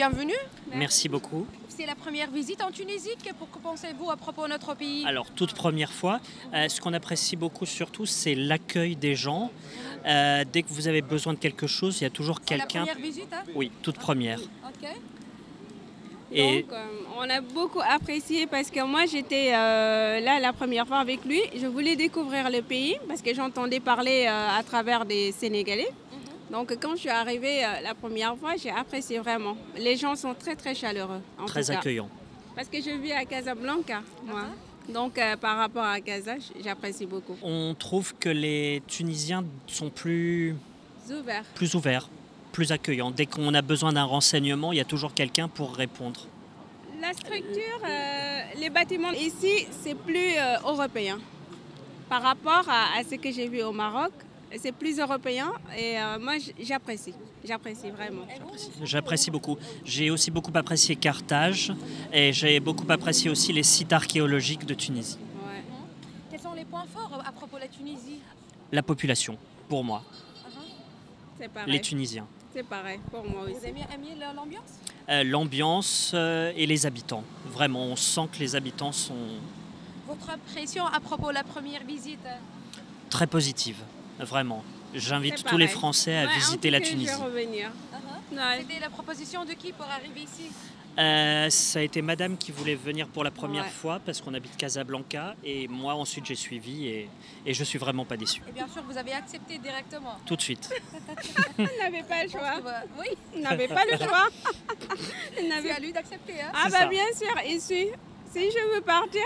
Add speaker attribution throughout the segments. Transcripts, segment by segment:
Speaker 1: bienvenue.
Speaker 2: Merci beaucoup.
Speaker 1: C'est la première visite en Tunisie. Que pensez-vous à propos de notre pays?
Speaker 2: Alors, toute première fois, ce qu'on apprécie beaucoup surtout, c'est l'accueil des gens. Dès que vous avez besoin de quelque chose, il y a toujours quelqu'un.
Speaker 1: C'est la première visite, hein?
Speaker 2: Oui, toute première.
Speaker 1: Ok.
Speaker 2: Et
Speaker 3: Donc, on a beaucoup apprécié parce que moi, j'étais là la première fois avec lui. Je voulais découvrir le pays parce que j'entendais parler à travers des Sénégalais. Donc, quand je suis arrivée la première fois, j'ai apprécié vraiment. Les gens sont très, très chaleureux.
Speaker 2: très accueillants.
Speaker 3: Parce que je vis à Casablanca, moi. Donc, par rapport à Casa, j'apprécie beaucoup.
Speaker 2: On trouve que les Tunisiens sont plus ouverts, plus accueillants. Dès qu'on a besoin d'un renseignement, il y a toujours quelqu'un pour répondre.
Speaker 3: La structure, les bâtiments ici, c'est plus européen. Par rapport à ce que j'ai vu au Maroc, c'est plus européen et moi j'apprécie vraiment.
Speaker 2: J'apprécie beaucoup. J'ai aussi beaucoup apprécié Carthage et j'ai beaucoup apprécié aussi les sites archéologiques de Tunisie.
Speaker 3: Ouais.
Speaker 1: Quels sont les points forts à propos de la Tunisie?
Speaker 2: La population, pour moi.
Speaker 3: C'est pareil.
Speaker 2: Les Tunisiens.
Speaker 3: C'est pareil pour moi aussi.
Speaker 1: Vous avez aimé l'ambiance?
Speaker 2: L'ambiance et les habitants. Vraiment, on sent que les habitants sont
Speaker 1: Votre impression à propos de la première visite?
Speaker 2: très positives. Vraiment. J'invite
Speaker 3: C'est
Speaker 2: tous les
Speaker 3: pareil.
Speaker 2: Français à visiter la Tunisie.
Speaker 3: Je vais revenir. Ouais.
Speaker 1: C'était la proposition de qui pour arriver ici?
Speaker 2: Ça a été madame qui voulait venir pour la première fois parce qu'on habite Casablanca et moi ensuite j'ai suivi et je suis vraiment pas déçu.
Speaker 1: Et bien sûr, vous avez accepté directement.
Speaker 2: Tout de suite.
Speaker 3: On n'avait pas le choix.
Speaker 1: Oui,
Speaker 3: On n'avait pas le choix.
Speaker 1: c'est à lui d'accepter. Hein?
Speaker 3: Ah
Speaker 2: C'est
Speaker 3: bah
Speaker 2: ça.
Speaker 3: bien sûr, ici. Si je veux partir,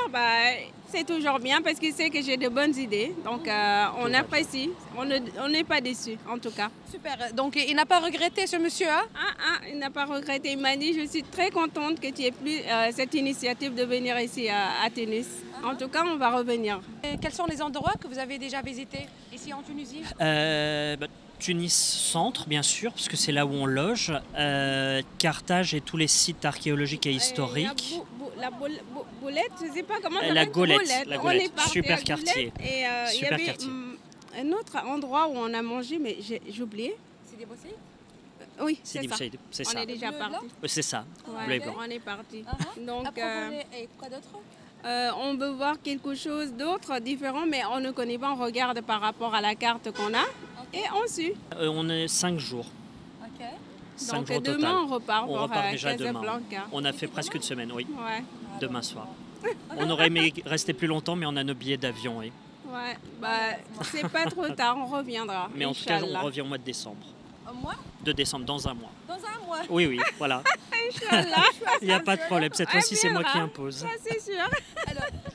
Speaker 3: c'est toujours bien parce qu'il sait que j'ai de bonnes idées. Donc on apprécie. On n'est pas déçus en tout cas.
Speaker 1: Super. Donc il n'a pas regretté ce monsieur, hein?
Speaker 3: Il n'a pas regretté. Il m'a dit je suis très contente que tu aies pris cette initiative de venir ici à Tunis. En tout cas, on va revenir.
Speaker 1: Et quels sont les endroits que vous avez déjà visités ici en Tunisie?
Speaker 2: Tunis centre bien sûr parce que c'est là où on loge. Carthage et tous les sites archéologiques et historiques.
Speaker 3: La Boulette, je ne sais pas comment ça s'appelle.
Speaker 2: La Golette.
Speaker 3: On est parti
Speaker 2: Super
Speaker 3: à
Speaker 2: quartier.
Speaker 3: Golette et il y
Speaker 2: Super
Speaker 3: avait
Speaker 2: quartier.
Speaker 3: un autre endroit où on a mangé, mais j'ai oublié.
Speaker 1: C'est des bossés?
Speaker 3: Oui,
Speaker 2: Sidi
Speaker 3: c'est ça.
Speaker 2: Boussaïd, c'est
Speaker 3: On
Speaker 2: ça.
Speaker 3: est déjà
Speaker 1: Bleu et
Speaker 3: parti.
Speaker 2: C'est ça.
Speaker 3: Ouais,
Speaker 2: Bleu et blanc.
Speaker 3: on est parti.
Speaker 1: À
Speaker 3: Donc,
Speaker 1: propos et quoi d'autre?
Speaker 3: on veut voir quelque chose d'autre, différent, mais on ne connaît pas. On regarde par rapport à la carte qu'on a et on suit.
Speaker 2: On est 5 jours.
Speaker 1: Ok.
Speaker 2: 5
Speaker 3: Donc
Speaker 2: jours au
Speaker 3: demain,
Speaker 2: total.
Speaker 3: on repart
Speaker 2: On
Speaker 3: pour
Speaker 2: repart déjà demain.
Speaker 3: Casablanca.
Speaker 2: On a fait presque une semaine, oui.
Speaker 3: Ouais,
Speaker 2: Demain soir. On aurait aimé rester plus longtemps, mais on a nos billets d'avion, oui.
Speaker 3: ouais. C'est pas trop tard, on reviendra.
Speaker 2: Mais en tout cas,
Speaker 3: Inch'Allah.
Speaker 2: on revient au mois de décembre.
Speaker 1: Un mois?
Speaker 2: De décembre, dans un mois.
Speaker 1: Dans un mois?
Speaker 2: Oui, oui, voilà.
Speaker 3: Inch'Allah.
Speaker 2: Il n'y a pas de problème. Cette fois-ci, c'est moi qui
Speaker 3: viendra.
Speaker 2: impose.
Speaker 3: Ça, c'est sûr.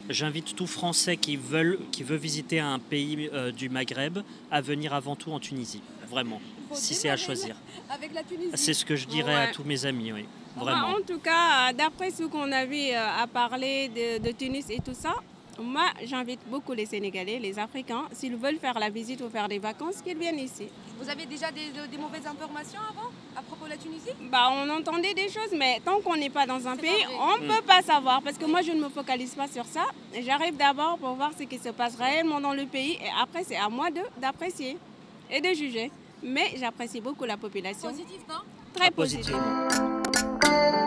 Speaker 2: J'invite tout Français qui veut visiter un pays du Maghreb à venir avant tout en Tunisie. Vraiment, si c'est à choisir.
Speaker 1: Avec la Tunisie.
Speaker 2: C'est ce que je dirais à
Speaker 3: Ouais.
Speaker 2: tous mes amis, oui. Vraiment.
Speaker 3: En tout cas, d'après ce qu'on avait à parler de Tunis et tout ça, moi, j'invite beaucoup les Sénégalais, les Africains, s'ils veulent faire la visite ou faire des vacances, qu'ils viennent ici.
Speaker 1: Vous avez déjà des mauvaises informations avant à propos de la Tunisie?
Speaker 3: On entendait des choses, mais tant qu'on n'est pas dans un
Speaker 1: C'est
Speaker 3: pays,
Speaker 1: pas vrai.
Speaker 3: on ne peut pas savoir. Parce que moi, je ne me focalise pas sur ça. J'arrive d'abord pour voir ce qui se passe réellement dans le pays. Et après, c'est à moi d'apprécier et de juger. Mais j'apprécie beaucoup la population.
Speaker 1: Positif, non?
Speaker 3: Très
Speaker 2: Positif.
Speaker 3: positive.